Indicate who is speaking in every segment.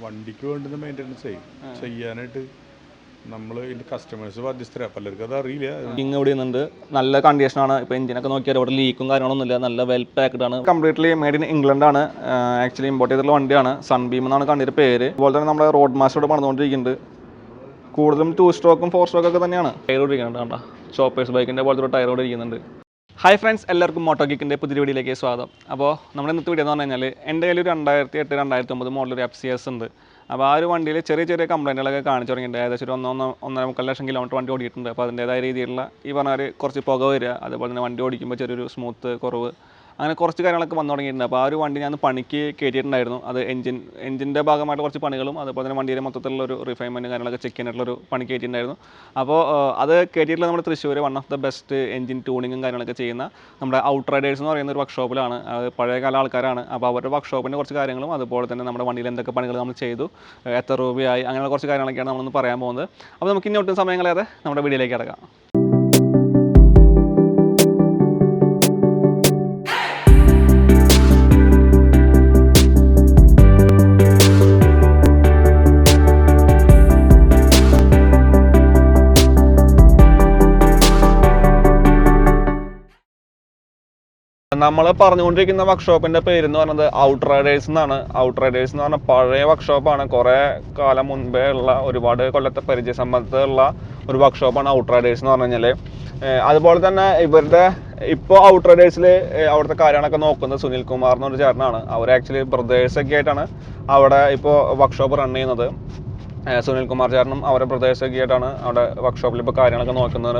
Speaker 1: വണ്ടിക്ക് വേണ്ടുന്ന മെയിൻ്റനൻസ് ചെയ്യാനായിട്ട് നമ്മൾ ഇതിൻ്റെ കസ്റ്റമേഴ്സ് ബാധ്യസ്ഥരാണ്. പലർക്കും അത് അറിയില്ല.
Speaker 2: ഇങ്ങ് ഇവിടെ നിന്നുണ്ട്, നല്ല കണ്ടീഷനാണ്. ഇപ്പോൾ എഞ്ചിനൊക്കെ നോക്കിയാൽ ഇവിടെ ലീക്കും കാര്യങ്ങളൊന്നുമില്ല, നല്ല വെൽ പാക്ഡ് ആണ്. കംപ്ലീറ്റ്ലി മെയ്ഡ് ഇൻ ഇംഗ്ലണ്ട് ആണ്. ആക്ച്വലി ഇമ്പോർട്ട് ചെയ്തിട്ടുള്ള വണ്ടിയാണ്. സൺബീം എന്നാണ് കണ്ടിയുടെ പേര്. അതുപോലെ തന്നെ നമ്മുടെ റോഡ് മാസ്റ്റർ ഇവിടെ പണിതുകൊണ്ടിരിക്കുന്നുണ്ട്. കൂടുതലും 2 സ്ട്രോക്കും 4 സ്ട്രോക്കൊക്കെ തന്നെയാണ്. ടയർ ഓടിക്കുന്നുണ്ട്, കണ്ടോ ചോപ്പേഴ്സ് ബൈക്കിൻ്റെ പോലത്തെ ഒരു ടയർ ഓടിക്കുന്നുണ്ട്. ഹായ് ഫ്രണ്ട്സ്, എല്ലാവർക്കും മോട്ടോഗീക്കിൻ്റെ പുതിയ വീഡിയോയിലേക്ക് സ്വാഗതം. അപ്പോൾ നമ്മുടെ ഇന്നത്തെ വീഡിയോ എന്ന് പറഞ്ഞു കഴിഞ്ഞാൽ എൻ്റെ കയ്യിൽ ഒരു 2008 2009 മോഡൽ ഒരു FCS ഉണ്ട്. അപ്പോൾ ആ ഒരു വണ്ടിയിൽ ചെറിയ ചെറിയ കംപ്ലൈൻറ്റുകളൊക്കെ കാണിച്ചു തുടങ്ങിയിട്ടുണ്ട്. ഏകദേശം ഒരു 1.5 ലക്ഷം കിലോമീറ്റർ വണ്ടി ഓടിയിട്ടുണ്ട്. അപ്പോൾ അതിൻ്റേതായ രീതിയിലുള്ള ഈ പറഞ്ഞ ഒരു കുറച്ച് പുക വരിക, അതുപോലെ തന്നെ വണ്ടി ഓടിക്കുമ്പോൾ ചെറിയൊരു സ്മൂത്ത് കുറവ്, അങ്ങനെ കുറച്ച് കാര്യങ്ങളൊക്കെ വന്നു തുടങ്ങിയിട്ടുണ്ട്. അപ്പോൾ ആ ഒരു വണ്ടി ഞാൻ പണിക്ക് കയറ്റിയിട്ടുണ്ടായിരുന്നു. അത് എഞ്ചിൻ്റെ ഭാഗമായിട്ട് കുറച്ച് പണികളും അതുപോലെ തന്നെ വണ്ടിയുടെ മൊത്തത്തിലുള്ള ഒരു റിഫൈൻമെൻറ്റും കാര്യങ്ങളൊക്കെ ചെക്ക് ചെയ്യാനായിട്ടുള്ളൊരു പണി കയറ്റിയിട്ടുണ്ടായിരുന്നു. അപ്പോൾ അത് കയറ്റിയിട്ടുള്ള നമ്മുടെ Thrissur one of the best engine ട്യൂണിങ്ങും കാര്യങ്ങളൊക്കെ ചെയ്യുന്ന നമ്മുടെ ഔട്ട്റൈഡേഴ്സ് എന്ന് പറയുന്ന ഒരു വർക്ക്ഷോപ്പിലാണ്. അത് പഴയകാല ആൾക്കാരാണ്. അപ്പോൾ അവരുടെ വർക്ക്ഷോപ്പിൻ്റെ കുറച്ച് കാര്യങ്ങളും അതുപോലെ തന്നെ നമ്മുടെ വണ്ടിയിൽ എന്തൊക്കെ പണികൾ നമ്മൾ ചെയ്തു, എത്ര രൂപയായി, അങ്ങനെയുള്ള കുറച്ച് കാര്യങ്ങളൊക്കെയാണ് നമ്മളൊന്ന് പറയാൻ പോകുന്നത്. അപ്പോൾ നമുക്ക് ഇനി ഒട്ടും സമയം കളയാതെ നമ്മുടെ വീഡിയോയിലേക്ക് കിടക്കാം. നമ്മൾ പറഞ്ഞുകൊണ്ടിരിക്കുന്ന വർക്ക്ഷോപ്പിൻ്റെ പേരെന്ന് പറയുന്നത് ഔട്ട്റൈഡേഴ്സ് എന്നാണ്. ഔട്ട്റൈഡേഴ്സ് എന്ന് പറഞ്ഞാൽ പഴയ വർക്ക്ഷോപ്പാണ്. കുറേ കാലം മുൻപേ ഉള്ള ഒരുപാട് കൊല്ലത്തെ പരിചയസമ്പത്തുള്ള ഒരു വർക്ക്ഷോപ്പാണ് ഔട്ട്റൈഡേഴ്സ് എന്ന് പറഞ്ഞു കഴിഞ്ഞാൽ. അതുപോലെ തന്നെ ഇവരുടെ ഇപ്പോൾ ഔട്ട്റൈഡേഴ്സിൽ അവിടുത്തെ കാര്യങ്ങളൊക്കെ നോക്കുന്നത് സുനിൽ കുമാർ എന്നൊരു ചേട്ടനാണ്. അവർ ആക്ച്വലി ബ്രദേഴ്സൊക്കെ ആയിട്ടാണ് അവിടെ ഇപ്പോൾ വർക്ക്ഷോപ്പ് റൺ ചെയ്യുന്നത്. സുനിൽ കുമാർ ചേട്ടനും അവരുടെ ബ്രദേഴ്സൊക്കെ ആയിട്ടാണ് അവിടെ വർക്ക്ഷോപ്പിൽ ഇപ്പോൾ കാര്യങ്ങളൊക്കെ നോക്കുന്നത്.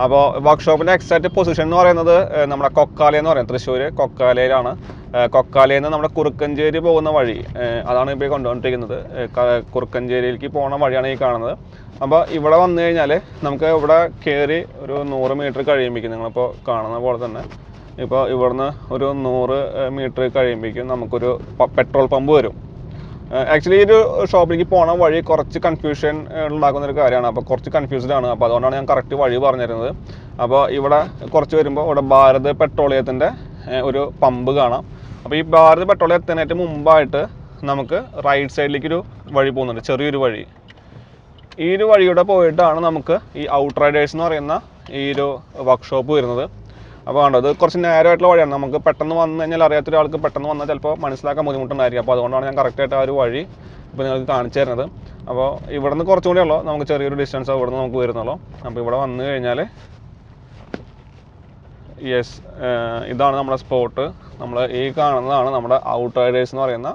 Speaker 2: അപ്പോൾ വർക്ക്ഷോപ്പിൻ്റെ എക്സാക്റ്റ് പൊസിഷൻ എന്ന് പറയുന്നത് നമ്മുടെ കൊക്കാലി എന്ന് പറയും, തൃശ്ശൂർ കൊക്കാലയിലാണ്. കൊക്കാലയിൽ നിന്ന് നമ്മുടെ കുറുക്കഞ്ചേരി പോകുന്ന വഴി, അതാണ് ഇപ്പോൾ കൊണ്ടുവന്നിരിക്കുന്നത്. കുറുക്കഞ്ചേരിയിലേക്ക് പോകുന്ന വഴിയാണ് ഈ കാണുന്നത്. അപ്പോൾ ഇവിടെ വന്നു കഴിഞ്ഞാൽ നമുക്ക് ഇവിടെ കയറി ഒരു 100 മീറ്റർ കഴിയുമ്പോഴേക്കും നിങ്ങളിപ്പോൾ കാണുന്ന പോലെ തന്നെ ഇപ്പോൾ ഇവിടുന്ന് ഒരു 100 മീറ്റർ കഴിയുമ്പോഴേക്കും നമുക്കൊരു പെട്രോൾ പമ്പ് വരും. ആക്ച്വലി ഈ ഒരു ഷോപ്പിലേക്ക് പോണ വഴി കുറച്ച് കൺഫ്യൂഷൻ ഉണ്ടാക്കുന്ന ഒരു കാര്യമാണ്. അപ്പോൾ കുറച്ച് കൺഫ്യൂസ്ഡ് ആണ്. അപ്പോൾ അതുകൊണ്ടാണ് ഞാൻ കറക്റ്റ് വഴി പറഞ്ഞിരുന്നത്. അപ്പോൾ ഇവിടെ കുറച്ച് വരുമ്പോൾ ഇവിടെ ഭാരത് പെട്രോളിയത്തിൻ്റെ ഒരു പമ്പ് കാണാം. അപ്പോൾ ഈ ഭാരത് പെട്രോളിയം എത്തുന്നതിന് മുമ്പായിട്ട് നമുക്ക് റൈറ്റ് സൈഡിലേക്കൊരു വഴി പോകുന്നുണ്ട്, ചെറിയൊരു വഴി. ഈ ഒരു വഴിയുടെ പോയിട്ടാണ് നമുക്ക് ഈ ഔട്ട്റൈഡേഴ്സ് എന്ന് പറയുന്ന ഈ ഒരു വർക്ക്ഷോപ്പ് വരുന്നത്. അപ്പോൾ കണ്ടത് കുറച്ച് നേരമായിട്ടുള്ള വഴിയാണ്. നമുക്ക് പെട്ടെന്ന് വന്നു കഴിഞ്ഞാൽ അറിയാത്തൊരാൾക്ക് പെട്ടെന്ന് വന്നാൽ ചിലപ്പോൾ മനസ്സിലാക്കാൻ ബുദ്ധിമുട്ടുണ്ടായിരിക്കും. അപ്പോൾ അതുകൊണ്ടാണ് ഞാൻ കറക്റ്റായിട്ട് ആ ഒരു വഴി ഇപ്പോൾ നിങ്ങൾക്ക് കാണിച്ചു തരുന്നത്. അപ്പോൾ ഇവിടെ നിന്ന് കുറച്ചും കൂടെ ഉള്ളൂ, നമുക്ക് ചെറിയൊരു ഡിസ്റ്റൻസ് ഇവിടെ നിന്ന് നമുക്ക് വരുന്നുള്ളൂ. അപ്പോൾ ഇവിടെ വന്നു കഴിഞ്ഞാൽ ഇതാണ് നമ്മുടെ സ്പോട്ട്. നമ്മൾ ഈ കാണുന്നതാണ് നമ്മുടെ ഔട്ട്റൈഡേഴ്സ് എന്ന് പറയുന്ന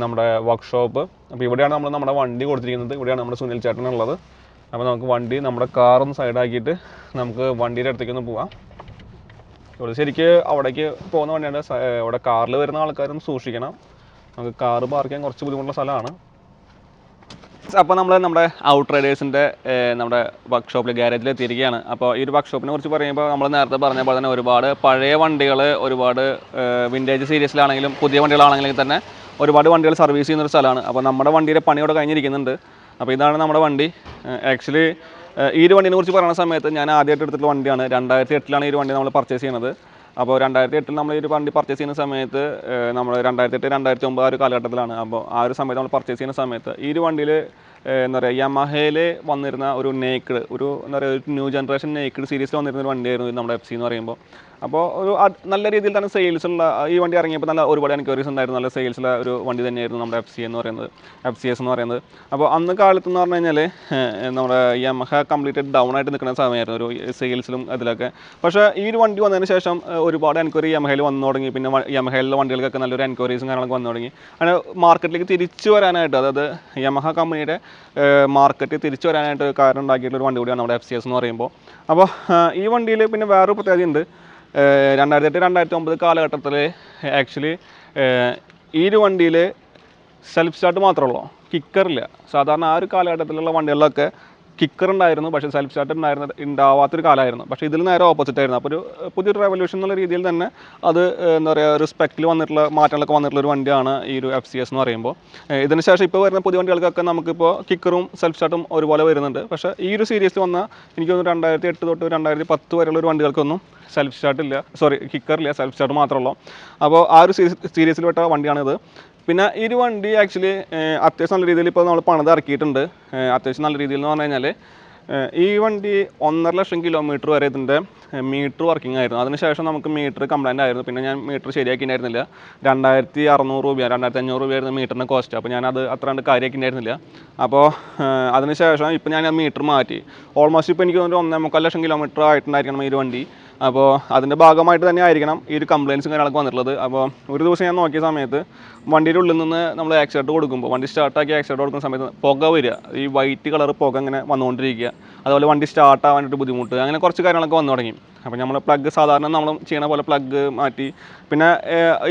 Speaker 2: നമ്മുടെ വർക്ക്ഷോപ്പ്. അപ്പോൾ ഇവിടെയാണ് നമ്മൾ നമ്മുടെ വണ്ടി കൊടുത്തിരിക്കുന്നത്. ഇവിടെയാണ് നമ്മുടെ സുനിൽ ചേട്ടനുള്ളത്. അപ്പോൾ നമുക്ക് വണ്ടി നമ്മുടെ കാറൊന്ന് സൈഡാക്കിയിട്ട് നമുക്ക് വണ്ടിയുടെ അടുത്തേക്കൊന്ന് പോവാം. ഇവിടെ ശരിക്ക് അവിടേക്ക് പോകുന്ന വണ്ടിയാണ്. ഇവിടെ കാറിൽ വരുന്ന ആൾക്കാരും സൂക്ഷിക്കണം. നമുക്ക് കാറ് പാർക്ക് ചെയ്യാൻ കുറച്ച് ബുദ്ധിമുട്ടുള്ള സ്ഥലമാണ്. അപ്പോൾ നമ്മൾ നമ്മുടെ ഔട്ട്റൈഡേഴ്സിൻ്റെ നമ്മുടെ വർക്ക്ഷോപ്പിൽ ഗാരേജിൽ എത്തിയിരിക്കുകയാണ്. അപ്പോൾ ഈ ഒരു വർക്ക്ഷോപ്പിനെ കുറിച്ച് പറയുമ്പോൾ നമ്മൾ നേരത്തെ പറഞ്ഞ പോലെ തന്നെ ഒരുപാട് പഴയ വണ്ടികൾ, ഒരുപാട് വിൻറ്റേജ് സീരീസിലാണെങ്കിലും പുതിയ വണ്ടികളാണെങ്കിലും തന്നെ ഒരുപാട് വണ്ടികൾ സർവീസ് ചെയ്യുന്നൊരു സ്ഥലമാണ്. അപ്പോൾ നമ്മുടെ വണ്ടിയുടെ പണിയോടെ കഴിഞ്ഞിരിക്കുന്നുണ്ട്. അപ്പോൾ ഇതാണ് നമ്മുടെ വണ്ടി. ആക്ച്വലി ഈ ഒരു വണ്ടിനെ കുറിച്ച് പറയുന്ന സമയത്ത് ഞാൻ ആദ്യമായിട്ട് എടുത്തിട്ടുള്ള വണ്ടിയാണ്. 2008 ഈ ഒരു വണ്ടി നമ്മൾ പർച്ചേസ് ചെയ്യുന്നത്. അപ്പോൾ 2008 നമ്മൾ ഈ ഒരു വണ്ടി പർച്ചേസ് ചെയ്യുന്ന സമയത്ത് നമ്മൾ 2008 2009 ആ ഒരു കാലഘട്ടത്തിലാണ്. അപ്പോൾ ആ ഒരു സമയത്ത് നമ്മൾ പർച്ചേസ് ചെയ്യുന്ന സമയത്ത് ഈ ഒരു വണ്ടിയിൽ എന്താ പറയുക, യമഹയിൽ വന്നിരുന്ന ഒരു നേക്കിഡ്, ഒരു എന്താ പറയുക, ഒരു ന്യൂ ജനറേഷൻ നേക്കിഡ് സീരീസിൽ വന്നിരുന്ന ഒരു വണ്ടിയായിരുന്നു നമ്മുടെ FC എന്ന് പറയുമ്പോൾ. അപ്പോൾ ഒരു നല്ല രീതിയിൽ തന്നെ സെയിൽസുള്ള ഈ വണ്ടി ഇറങ്ങിയപ്പോൾ നല്ല ഒരുപാട് എൻക്വയറീസ് ഉണ്ടായിരുന്നു. നല്ല സെയിൽസുള്ള ഒരു വണ്ടി തന്നെയായിരുന്നു നമ്മുടെ FCS എന്ന് പറയുന്നത്. അപ്പോൾ അന്ന് കാലത്ത് എന്ന് പറഞ്ഞു കഴിഞ്ഞാൽ നമ്മുടെ യമഹ കംപ്ലീറ്റ് ഡൗൺ ആയിട്ട് നിൽക്കുന്ന സമയമായിരുന്നു ഒരു സെയിൽസിലും അതിലൊക്കെ. പക്ഷേ ഈ ഒരു വണ്ടി വന്നതിന് ശേഷം ഒരുപാട് എൻക്വയറി യമഹയിൽ വന്നു തുടങ്ങി. പിന്നെ യമഹയിലുള്ള വണ്ടികൾക്കൊക്കെ നല്ലൊരു എൻക്വയറീസും കാര്യങ്ങളൊക്കെ വന്നു തുടങ്ങി. അങ്ങനെ മാർക്കറ്റിലേക്ക് തിരിച്ചു വരാനായിട്ട്, അതായത് യമഹ കമ്പനിയുടെ മാർക്കറ്റ് തിരിച്ചു വരാനായിട്ട് കാരണം ഉണ്ടാക്കിയിട്ടുള്ള ഒരു വണ്ടി കൂടിയാണ് നമ്മുടെ FCS എന്ന് പറയുമ്പോൾ. അപ്പോൾ ഈ വണ്ടിയിൽ പിന്നെ വേറൊരു പ്രത്യേകതയുണ്ട്. 2008 2009 കാലഘട്ടത്തിൽ ആക്ച്വലി ഈ ഒരു വണ്ടിയിൽ സെൽഫ് സ്റ്റാർട്ട് മാത്രമേ ഉള്ളൂ, കിക്കറില്ല. സാധാരണ ആ ഒരു കാലഘട്ടത്തിലുള്ള വണ്ടികളിലൊക്കെ കിക്കർ ഉണ്ടായിരുന്നു, പക്ഷേ സെൽഫ് സ്റ്റാർട്ട് ഉണ്ടാവാത്തൊരു കാലമായിരുന്നു. പക്ഷേ ഇതിൽ നേരെ ഓപ്പോസിറ്റ് ആയിരുന്നു. അപ്പോൾ ഒരു പുതിയൊരു റെവല്യൂഷൻ എന്നുള്ള രീതിയിൽ തന്നെ അത് എന്താ പറയുക, റിസ്പെക്റ്റിൽ വന്നിട്ടുള്ള മാറ്റങ്ങളൊക്കെ വന്നിട്ടുള്ള ഒരു വണ്ടിയാണ് ഈ ഒരു FCS എന്ന് പറയുമ്പോൾ. ഇതിന് ശേഷം ഇപ്പോൾ വരുന്ന പുതിയ വണ്ടികൾക്കൊക്കെ നമുക്കിപ്പോൾ കിക്കറും സെൽഫ് സ്റ്റാർട്ടും ഒരുപോലെ വരുന്നുണ്ട്. പക്ഷേ ഈ ഒരു സീരീസിൽ വന്ന എനിക്ക് തോന്നുന്നു 2008 തൊട്ട് 2010 വരെയുള്ള ഒരു വണ്ടികൾക്കൊന്നും സെൽഫ് സ്റ്റാർട്ട് ഇല്ല, കിക്കറില്ല, സെൽഫ് സ്റ്റാർട്ട് മാത്രമേ ഉള്ളൂ. അപ്പോൾ ആ ഒരു സീരീസിൽ പെട്ട വണ്ടിയാണിത്. പിന്നെ ഈ ഒരു വണ്ടി ആക്ച്വലി അത്യാവശ്യം നല്ല രീതിയിൽ ഇപ്പോൾ നമ്മൾ പണിത് ഇറക്കിയിട്ടുണ്ട്. അത്യാവശ്യം നല്ല രീതിയിൽ എന്ന് പറഞ്ഞു കഴിഞ്ഞാൽ ഈ വണ്ടി 1.5 ലക്ഷം കിലോമീറ്റർ വരെ ഇതിൻ്റെ മീറ്റർ വർക്കിംഗ് ആയിരുന്നു. അതിനുശേഷം നമുക്ക് മീറ്റർ കംപ്ലൈൻ്റ് ആയിരുന്നു. പിന്നെ ഞാൻ മീറ്റർ ശരിയാക്കിയിട്ടുണ്ടായിരുന്നില്ല. 2600 രൂപ 2500 രൂപയായിരുന്നു മീറ്ററിൻ്റെ കോസ്റ്റ്. അപ്പോൾ ഞാനത് അത്ര കണ്ട് കാര്യമാക്കിയിട്ടുണ്ടായിരുന്നില്ല. അപ്പോൾ അതിനുശേഷം ഇപ്പോൾ ഞാൻ മീറ്റർ മാറ്റി. ഓൾമോസ്റ്റ് ഇപ്പോൾ എനിക്ക് തോന്നുന്നു 1.25 ലക്ഷം കിലോമീറ്റർ ആയിട്ടുണ്ടായിരിക്കണം ഈ ഒരു വണ്ടി. അപ്പോൾ അതിൻ്റെ ഭാഗമായിട്ട് തന്നെ ആയിരിക്കണം ഈ ഒരു കംപ്ലയിൻസും കാര്യങ്ങളൊക്കെ വന്നിട്ടുള്ളത്. അപ്പോൾ ഒരു ദിവസം ഞാൻ നോക്കിയ സമയത്ത് വണ്ടിയുടെ ഉള്ളിൽ നിന്ന് നമ്മൾ ആക്സിഡൻറ്റ് കൊടുക്കുമ്പോൾ വണ്ടി സ്റ്റാർട്ടാക്കി ആക്സിഡൻറ്റ് കൊടുക്കുന്ന സമയത്ത് പുക വരിക, ഈ വൈറ്റ് കളർ പുക ഇങ്ങനെ വന്നുകൊണ്ടിരിക്കുക. അതുപോലെ വണ്ടി സ്റ്റാർട്ടാവാനായിട്ട് ബുദ്ധിമുട്ട്, അങ്ങനെ കുറച്ച് കാര്യങ്ങളൊക്കെ വന്നു തുടങ്ങി. അപ്പോൾ നമ്മൾ പ്ലഗ് സാധാരണ നമ്മൾ ചെയ്യണ പോലെ പ്ലഗ് മാറ്റി. പിന്നെ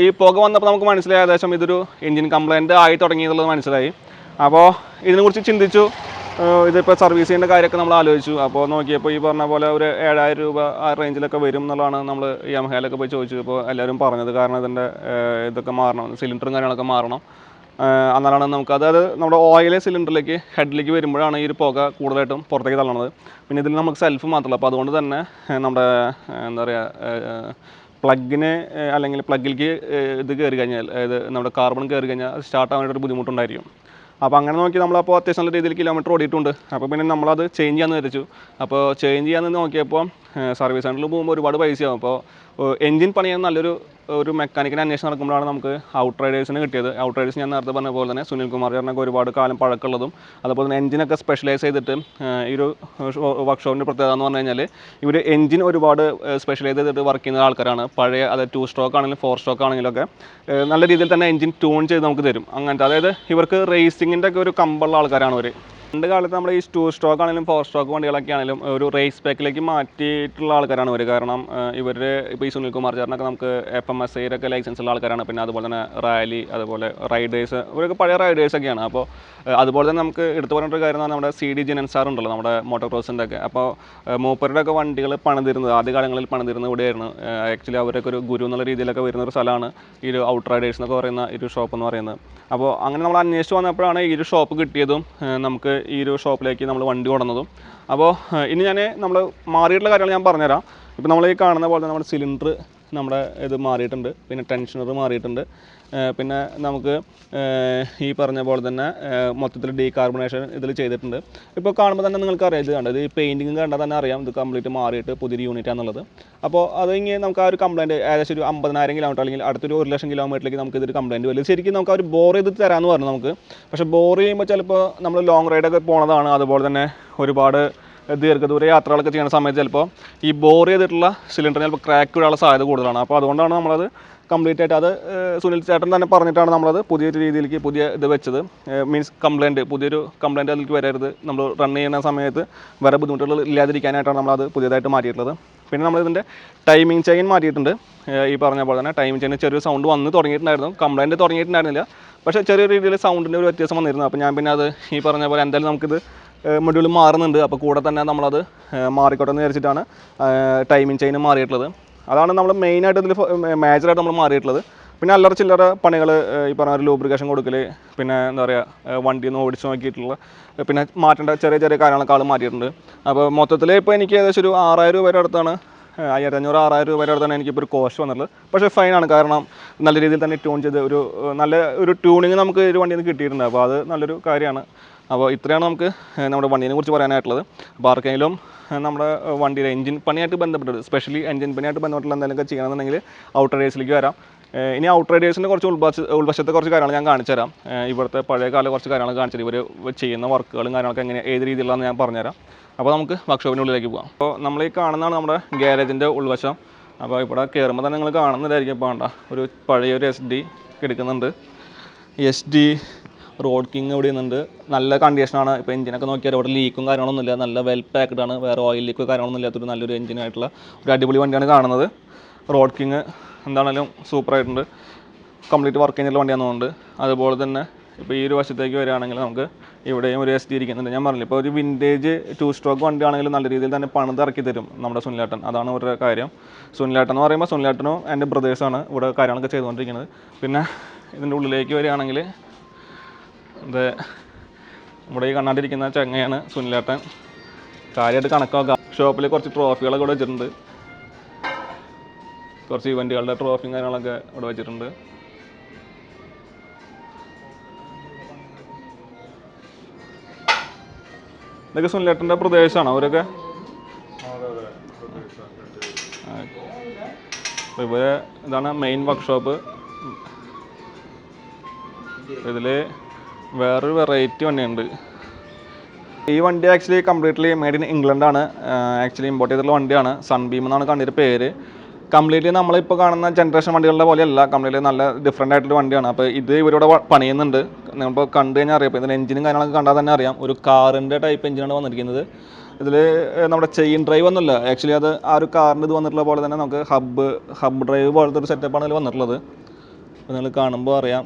Speaker 2: ഈ പുക വന്നപ്പോൾ നമുക്ക് മനസ്സിലായി ഏകദേശം ഇതൊരു എൻജിൻ കംപ്ലയിൻ്റ് ആയി തുടങ്ങിയെന്നുള്ളത് മനസ്സിലായി. അപ്പോൾ ഇതിനെക്കുറിച്ച് ചിന്തിച്ചു. ഇതിപ്പോൾ സർവീസ് ചെയ്യേണ്ട കാര്യമൊക്കെ നമ്മൾ ആലോചിച്ചു. അപ്പോൾ നോക്കിയപ്പോൾ ഈ പറഞ്ഞ പോലെ ഒരു 7000 രൂപ ആ റേഞ്ചിലൊക്കെ വരും എന്നുള്ളതാണ് നമ്മൾ യമഹയിലൊക്കെ പോയി ചോദിച്ചു. ഇപ്പോൾ എല്ലാവരും പറഞ്ഞത്. കാരണം ഇതിൻ്റെ ഇതൊക്കെ മാറണം, സിലിണ്ടറും കാര്യങ്ങളൊക്കെ മാറണം. എന്നാലാണ് നമുക്ക് അതായത് നമ്മുടെ ഓയിൽ സിലിണ്ടറിലേക്ക് ഹെഡിലേക്ക് വരുമ്പോഴാണ് ഈ ഒരു പുക കൂടുതലായിട്ടും പുറത്തേക്ക് തള്ളണത്. പിന്നെ ഇതിൽ നമുക്ക് സെൽഫ് മാത്രമല്ല. അപ്പോൾ അതുകൊണ്ട് തന്നെ നമ്മുടെ എന്താ പറയുക പ്ലഗിന് അല്ലെങ്കിൽ പ്ലഗിലേക്ക് ഇത് കയറി കഴിഞ്ഞാൽ, അതായത് നമ്മുടെ കാർബൺ കയറി കഴിഞ്ഞാൽ സ്റ്റാർട്ട് ആവാനായിട്ടൊരു ബുദ്ധിമുട്ടുണ്ടായിരിക്കും. അപ്പോൾ അങ്ങനെ നോക്കി നമ്മളപ്പോൾ അത്യാവശ്യം നല്ല രീതിയിൽ കിലോമീറ്റർ ഓടിയിട്ടുണ്ട്. അപ്പോൾ പിന്നെ നമ്മളത് ചേഞ്ച് ചെയ്യാമെന്ന് വിചാരിച്ചു. അപ്പോൾ ചേഞ്ച് ചെയ്യാമെന്ന് നോക്കിയപ്പോൾ സർവീസ് സെൻ്ററിൽ പോകുമ്പോൾ ഒരുപാട് പൈസയാവും. അപ്പോൾ എൻജിൻ പണിയാൻ നല്ലൊരു മെക്കാനിക്കിനെ അന്വേഷണം നടക്കുമ്പോഴാണ് നമുക്ക് ഔട്ട്റൈഡേഴ്സിന് കിട്ടിയത്. ഔട്ട്റൈഡേഴ്സ് ഞാൻ നേരത്തെ പറഞ്ഞ പോലെ തന്നെ സുനിൽ കുമാർ ചേട്ടനൊക്കെ ഒരുപാട് കാലം പഴക്കമുള്ളതും അതുപോലെ തന്നെ എൻജിനൊക്കെ സ്പെഷ്യലൈസ് ചെയ്തിട്ട് ഈ ഒരു വർക്ക്ഷോപ്പിൻ്റെ പ്രത്യേകത എന്ന് പറഞ്ഞു കഴിഞ്ഞാൽ ഇവർ എൻജിൻ ഒരുപാട് സ്പെഷ്യലൈസ് ചെയ്തിട്ട് വർക്ക് ചെയ്യുന്ന ആൾക്കാരാണ്. പഴയ അതായത് 2 സ്ട്രോക്ക് ആണെങ്കിലും 4 സ്ട്രോക്ക് ആണെങ്കിലൊക്കെ നല്ല രീതിയിൽ തന്നെ എൻജിൻ ട്യൂൺ ചെയ്ത് നമുക്ക് തരും. അങ്ങനത്തെ അതായത് ഇവർക്ക് റേസിങ്ങിൻ്റെ ഒക്കെ ഒരു കമ്പുള്ള ആൾക്കാരാണ് അവർ. പണ്ട് കാലത്ത് നമ്മുടെ ഈ 2 സ്ട്രോക്ക് ആണെങ്കിലും 4 സ്ട്രോക്ക് വണ്ടികളൊക്കെ ആണെങ്കിലും ഒരു റേസ് പാക്കിലേക്ക് മാറ്റിയിട്ടുള്ള ആൾക്കാരാണ് ഇവർ. കാരണം ഇവർ ഇപ്പോൾ ഈ സുനിൽ കുമാർ ചേട്ടനൊക്കെ നമുക്ക് FMSIയിലൊക്കെ ലൈസൻസ് ഉള്ള ആൾക്കാരാണ്. പിന്നെ അതുപോലെ തന്നെ റാലി, അതുപോലെ റൈഡേഴ്സ്, ഇവരൊക്കെ പഴയ റൈഡേഴ്സൊക്കെയാണ്. അപ്പോൾ അതുപോലെ തന്നെ നമുക്ക് എടുത്തു പറഞ്ഞിട്ടൊരു കാര്യം എന്ന് പറഞ്ഞാൽ നമ്മുടെ CD ജിനൻസാർ ഉണ്ടല്ലോ, നമ്മുടെ മോട്ടോക്രോസിൻ്റെ ഒക്കെ. അപ്പോൾ മൂപ്പരുടെ ഒക്കെ വണ്ടികൾ പണിതിരുന്നത് ആദ്യകാലങ്ങളിൽ പണിതിരുന്നത് ഇവിടെയായിരുന്നു. ആക്ച്വലി അവരൊക്കെ ഒരു ഗുരു എന്നുള്ള രീതിയിലൊക്കെ വരുന്ന ഒരു സ്ഥലമാണ് ഈ ഒരു ഔട്ട്റൈഡേഴ്സ് എന്നൊക്കെ പറയുന്ന ഈ ഒരു ഷോപ്പ് എന്ന് പറയുന്നത്. അപ്പോൾ അങ്ങനെ നമ്മൾ അന്വേഷിച്ച് വന്നപ്പോഴാണ് ഈ ഒരു ഷോപ്പ് കിട്ടിയതും നമുക്ക് ഈ ഒരു ഷോപ്പിലേക്ക് നമ്മൾ വണ്ടി കൊണ്ടുവന്നതും. അപ്പോൾ ഇനി നമ്മൾ മാറിയിട്ടുള്ള കാര്യങ്ങൾ ഞാൻ പറഞ്ഞുതരാം. ഇപ്പോൾ നമ്മൾ ഈ കാണുന്ന പോലെ തന്നെ നമ്മുടെ സിലിണ്ടർ നമ്മുടെ ഇത് മാറിയിട്ടുണ്ട്. പിന്നെ ടെൻഷനർ മാറിയിട്ടുണ്ട്. പിന്നെ നമുക്ക് ഈ പറഞ്ഞ പോലെ തന്നെ മൊത്തത്തിൽ ഡീകാർബണേഷൻ ഇതിൽ ചെയ്തിട്ടുണ്ട്. ഇപ്പോൾ കാണുമ്പോൾ തന്നെ നിങ്ങൾക്ക് അറിയാം, ഇത് കണ്ടത് ഈ പെയിൻറ്റിങ് കണ്ടാൽ തന്നെ അറിയാം ഇത് കംപ്ലീറ്റ് മാറിയിട്ട് പുതിയൊരു യൂണിറ്റാണെന്നുള്ളത്. അപ്പോൾ അത് ഇങ്ങനെ നമുക്ക് ആ ഒരു കംപ്ലയിൻറ്റ് ഏകദേശം ഒരു 50,000 കിലോമീറ്റർ അല്ലെങ്കിൽ അടുത്തൊരു 1 ലക്ഷം കിലോമീറ്ററിലേക്ക് നമുക്ക് ഇതൊരു കംപ്ലയിൻറ്റ് വരും. ശരിക്കും നമുക്ക് ആ ഒരു ബോർ ചെയ്ത് തരാമെന്ന് പറഞ്ഞു നമുക്ക്. പക്ഷേ ബോർ ചെയ്യുമ്പോൾ ചിലപ്പോൾ നമ്മൾ ലോങ് റൈഡൊക്കെ പോണതാണ്, അതുപോലെ തന്നെ ഒരുപാട് ദീർഘദൂര യാത്രകളൊക്കെ ചെയ്യുന്ന സമയത്ത് ചിലപ്പോൾ ഈ ബോർ ചെയ്തിട്ടുള്ള സിലിണ്ടറിന് ചിലപ്പോൾ ക്രാക്ക് വീഴാനുള്ള സാധ്യത കൂടുതലാണ്. അപ്പോൾ അതുകൊണ്ടാണ് നമ്മളത് കംപ്ലീറ്റ് ആയിട്ട് അത് സുനിൽ ചേട്ടൻ തന്നെ പറഞ്ഞിട്ടാണ് നമ്മളത് പുതിയൊരു രീതിയിലേക്ക് പുതിയ ഇത് വെച്ചത്. മീൻസ് കംപ്ലയിൻറ്റ്, പുതിയൊരു കംപ്ലയിൻറ്റ് അതിലേക്ക് വരരുത്, നമ്മൾ റൺ ചെയ്യുന്ന സമയത്ത് വേറെ ബുദ്ധിമുട്ടുകൾ ഇല്ലാതിരിക്കാനായിട്ടാണ് നമ്മളത് പുതിയതായിട്ട് മാറ്റിയിട്ടുള്ളത്. പിന്നെ നമ്മളിതിൻ്റെ ടൈമിംഗ് ചെയിൻ മാറ്റിയിട്ടുണ്ട്. ഈ പറഞ്ഞ പോലെ തന്നെ ടൈമിംഗ് ചെയിൻ ചെറിയൊരു സൗണ്ട് വന്ന് തുടങ്ങിയിട്ടുണ്ടായിരുന്നു. കംപ്ലയിൻറ്റ് തുടങ്ങിയിട്ടുണ്ടായിരുന്നില്ല, പക്ഷേ ചെറിയ രീതിയിൽ സൗണ്ടിൻ്റെ ഒരു വ്യത്യാസം വന്നിരുന്നു. അപ്പോൾ ഞാൻ പിന്നെ അത് ഈ പറഞ്ഞ പോലെ എന്തായാലും നമുക്കിത് മൊഡ്യൂൾ മാറുന്നുണ്ട്, അപ്പോൾ കൂടെ തന്നെ നമ്മളത് മാറിക്കോട്ടെ എന്ന് വിചാരിച്ചിട്ടാണ് ടൈമിംഗ് ചെയിൻ മാറിയിട്ടുള്ളത്. അതാണ് നമ്മൾ മെയിനായിട്ട് ഇതിൽ മേജറായിട്ട് നമ്മൾ മാറിയിട്ടുള്ളത്. പിന്നെ അല്ലറ ചില്ലറ പണികൾ, ഈ പറഞ്ഞ ഒരു ലൂബ്രിക്കേഷൻ കൊടുക്കൽ, പിന്നെ എന്താ പറയുക വണ്ടി ഒന്ന് ഓടിച്ച് നോക്കിയിട്ടുള്ള പിന്നെ മാറ്റേണ്ട ചെറിയ ചെറിയ കാര്യങ്ങളൊക്കെ ആൾ മാറ്റിയിട്ടുണ്ട്. അപ്പോൾ മൊത്തത്തിൽ ഇപ്പോൾ എനിക്ക് ഏകദേശം ഒരു 6000 രൂപയുടെ അടുത്താണ്, 5500-6000 രൂപയുടെ അടുത്താണ് എനിക്കിപ്പോൾ ഒരു കോസ്റ്റ് വന്നിട്ടുള്ളത്. പക്ഷേ ഫൈനാണ്, കാരണം നല്ല രീതിയിൽ തന്നെ ട്യൂൺ ചെയ്ത് നല്ല ഒരു ട്യൂണിങ് നമുക്ക് ഒരു വണ്ടിയിൽ നിന്ന് കിട്ടിയിട്ടുണ്ട്. അപ്പോൾ അത് നല്ലൊരു കാര്യമാണ്. അപ്പോൾ ഇത്രയാണ് നമുക്ക് നമ്മുടെ വണ്ടീനെ കുറിച്ച് പറയാനായിട്ടുള്ളത്. അപ്പോൾ ആർക്കെങ്കിലും നമ്മുടെ വണ്ടിയുടെ എൻജിൻ പണിയായിട്ട് ബന്ധപ്പെട്ടത്, സ്പെഷ്യലി എൻജിൻ പണിയായിട്ട് ബന്ധപ്പെട്ടുള്ള എന്തെങ്കിലുമൊക്കെ ചെയ്യണമെന്നുണ്ടെങ്കിൽ ഔട്ട്റൈഡേഴ്സിലേക്ക് വരാം. ഇനി ഔട്ട്റൈഡേഴ്സിൻ്റെ കുറച്ച് ഉൾവശത്തെ കുറച്ച് കാര്യങ്ങൾ ഞാൻ കാണിച്ചു തരാം. ഇവിടുത്തെ പഴയ കാല കുറച്ച് കാര്യങ്ങൾ കാണിച്ചിട്ട് ഇവർ ചെയ്യുന്ന വർക്കുകളും കാര്യങ്ങളൊക്കെ എങ്ങനെ ഏത് രീതിയിലാണെന്ന് ഞാൻ പറഞ്ഞുതരാം. അപ്പോൾ നമുക്ക് വർക്ക്ഷോപ്പിൻ്റെ ഉള്ളിലേക്ക് പോകാം. അപ്പോൾ നമ്മൾ ഈ കാണുന്നതാണ് നമ്മുടെ ഗ്യാരേജിൻ്റെ ഉൾവശം. അപ്പോൾ ഇവിടെ കയറുമ്പോൾ തന്നെ നിങ്ങൾ കാണുന്നതായിരിക്കും. ഇപ്പോൾ വേണ്ട ഒരു പഴയൊരു SD എടുക്കുന്നുണ്ട്. SD റോഡ് കിങ് ഇവിടെ നിന്നുണ്ട്. നല്ല കണ്ടീഷനാണ്. ഇപ്പോൾ എഞ്ചിനൊക്കെ നോക്കിയാൽ ഇവിടെ ലീക്കും കാര്യങ്ങളൊന്നുമില്ല, നല്ല വെൽ പാക്ഡ് ആണ്. വേറെ ഓയിൽ ലീക്കോ കാര്യങ്ങളൊന്നും ഇല്ലാത്തൊരു നല്ലൊരു എഞ്ചിനായിട്ടുള്ള ഒരു അടിപൊളി വണ്ടിയാണ് കാണുന്നത്. റോഡ് കിങ് എന്താണെങ്കിലും സൂപ്പറായിട്ടുണ്ട്. കംപ്ലീറ്റ് വർക്ക് കഴിഞ്ഞുള്ള വണ്ടിയാണെന്ന് തോന്നുന്നുണ്ട്. അതുപോലെ തന്നെ ഇപ്പോൾ ഈ ഒരു വശത്തേക്ക് വരികയാണെങ്കിൽ നമുക്ക് ഇവിടെയും ഒരു SD ഇരിക്കുന്നുണ്ട്. ഞാൻ പറഞ്ഞില്ല, ഇപ്പോൾ ഒരു വിൻറ്റേജ് 2 സ്ട്രോക്ക് വണ്ടിയാണെങ്കിലും നല്ല രീതിയിൽ തന്നെ പണിതിറക്കി തരും നമ്മുടെ സുനിലേട്ടൻ. അതാണ് ഒരു കാര്യം. സുനിലേട്ടൻ എന്ന് പറയുമ്പോൾ സുനിലേട്ടനും എൻ്റെ ബ്രദേഴ്സാണ് ഇവിടെ കാര്യങ്ങളൊക്കെ ചെയ്തുകൊണ്ടിരിക്കുന്നത്. പിന്നെ ഇതിൻ്റെ ഉള്ളിലേക്ക് വരികയാണെങ്കിൽ ഇത് നമ്മുടെ ഈ കണ്ണാണ്ടിരിക്കുന്ന ചങ്ങയാണ് സുനിലേട്ടൻ. കാര്യമായിട്ട് കണക്കാക്കാം. ഷോപ്പിൽ കുറച്ച് ട്രോഫികളൊക്കെ ഇവിടെ വെച്ചിട്ടുണ്ട്. കുറച്ച് ഇവൻറ്റുകളുടെ ട്രോഫിയും കാര്യങ്ങളൊക്കെ ഇവിടെ വെച്ചിട്ടുണ്ട്. ഇതൊക്കെ സുനിലേട്ടൻ്റെ പ്രദേശമാണോ അവരൊക്കെ? അപ്പോൾ ഇവിടെ ഇതാണ് മെയിൻ വർക്ക്ഷോപ്പ്. ഇതിൽ വേറൊരു വെറൈറ്റി വണ്ടിയുണ്ട്. ഈ വണ്ടി ആക്ച്വലി കംപ്ലീറ്റ്ലി മെയ്ഡ് ഇൻ ഇംഗ്ലണ്ടാണ്. ആക്ച്വലി ഇമ്പോർട്ട് ചെയ്തിട്ടുള്ള വണ്ടിയാണ്. സൺബീം എന്നാണ് കണ്ടിട്ട് പേര്. കംപ്ലീറ്റ്ലി നമ്മളിപ്പോൾ കാണുന്ന ജനറേഷൻ വണ്ടികളുടെ പോലെയല്ല, കംപ്ലീറ്റ്ലി നല്ല ഡിഫറെൻ്റ് ആയിട്ടൊരു വണ്ടിയാണ്. അപ്പോൾ ഇത് ഇവരിവിടെ പണിയുന്നുണ്ട്. നമ്മളിപ്പോൾ കണ്ടു കഴിഞ്ഞാൽ അറിയാം. ഇപ്പോൾ ഇതിൻ്റെ എഞ്ചിനും കാര്യങ്ങളൊക്കെ കണ്ടാൽ തന്നെ അറിയാം, ഒരു കാറിൻ്റെ ടൈപ്പ് എഞ്ചിനാണ് വന്നിരിക്കുന്നത്. ഇതിൽ നമ്മുടെ ചെയിൻ ഡ്രൈവ് ഒന്നുമില്ല. ആക്ച്വലി അത് ആ ഒരു കാറിൻ്റെ ഇത് വന്നിട്ടുള്ള പോലെ തന്നെ നമുക്ക് ഹബ്ബ് ഡ്രൈവ് പോലത്തെ ഒരു സെറ്റപ്പാണ് ഇതിൽ വന്നിട്ടുള്ളത്. അപ്പോൾ നിങ്ങൾ കാണുമ്പോൾ അറിയാം,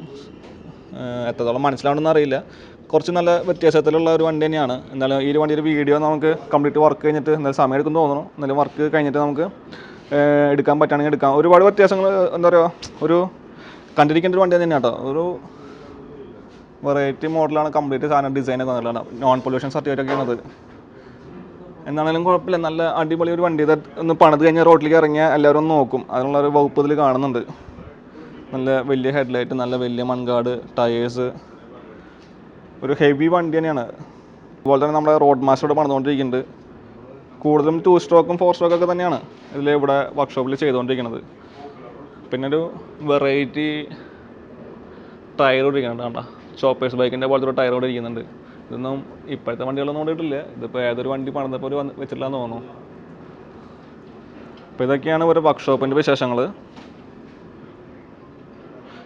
Speaker 2: എത്രത്തോളം മനസ്സിലാവണമെന്ന് അറിയില്ല. കുറച്ച് നല്ല വ്യത്യാസത്തിലുള്ള ഒരു വണ്ടി തന്നെയാണ്. എന്നാലും ഈ ഒരു വണ്ടിയുടെ വീഡിയോ നമുക്ക് കംപ്ലീറ്റ് വർക്ക് കഴിഞ്ഞിട്ട് എന്തായാലും സമയം എടുക്കും തോന്നുന്നു. എന്നാലും വർക്ക് കഴിഞ്ഞിട്ട് നമുക്ക് എടുക്കാൻ പറ്റുകയാണെങ്കിൽ എടുക്കാം. ഒരുപാട് വ്യത്യാസങ്ങൾ എന്താ പറയുക, ഒരു കണ്ടിരിക്കേണ്ട ഒരു വണ്ടി തന്നെയാണ് കേട്ടോ. ഒരു വെറൈറ്റി മോഡലാണ്, കംപ്ലീറ്റ് സാധനം ഡിസൈനൊക്കെ വന്നിട്ടുള്ളതാണ്. Non pollution സർട്ടിഫിക്കറ്റൊക്കെയാണത്. എന്നാണെങ്കിലും കുഴപ്പമില്ല, നല്ല അടിപൊളി ഒരു വണ്ടി. ഇത് ഒന്ന് പണിത് കഴിഞ്ഞാൽ റോഡിലേക്ക് ഇറങ്ങിയാൽ എല്ലാവരും ഒന്ന് നോക്കും. അതിനുള്ളൊരു വകുപ്പ് ഇതിൽ കാണുന്നുണ്ട്. നല്ല വലിയ ഹെഡ്ലൈറ്റ്, നല്ല വലിയ മൺകാട്, ടയേഴ്സ്, ഒരു ഹെവി വണ്ടി തന്നെയാണ്. അതുപോലെ തന്നെ നമ്മുടെ റോഡ് മാസ്റ്റർ ഇവിടെ പണിതുകൊണ്ടിരിക്കുന്നുണ്ട്. കൂടുതലും 2 സ്ട്രോക്കും 4 സ്ട്രോക്കൊക്കെ തന്നെയാണ് ഇതിൽ ഇവിടെ വർക്ക്ഷോപ്പിൽ ചെയ്തുകൊണ്ടിരിക്കുന്നത്. പിന്നെ ഒരു വെറൈറ്റി ടയർ ഇരിക്കുന്നുണ്ട്. കണ്ട ചോപ്പേഴ്സ് ബൈക്കിൻ്റെ പോലത്തെ ഒരു ടയർ ഇവിടെ ഇരിക്കുന്നുണ്ട്. ഇതൊന്നും ഇപ്പോഴത്തെ വണ്ടികളൊന്നും കൊണ്ടിട്ടില്ല. ഇതിപ്പോൾ ഏതൊരു വണ്ടി പണിതപ്പോൾ ഒരു വെച്ചിട്ടില്ലാന്ന് തോന്നുന്നു. അപ്പോൾ ഇതൊക്കെയാണ് ഒരു വർക്ക്ഷോപ്പിൻ്റെ വിശേഷങ്ങൾ.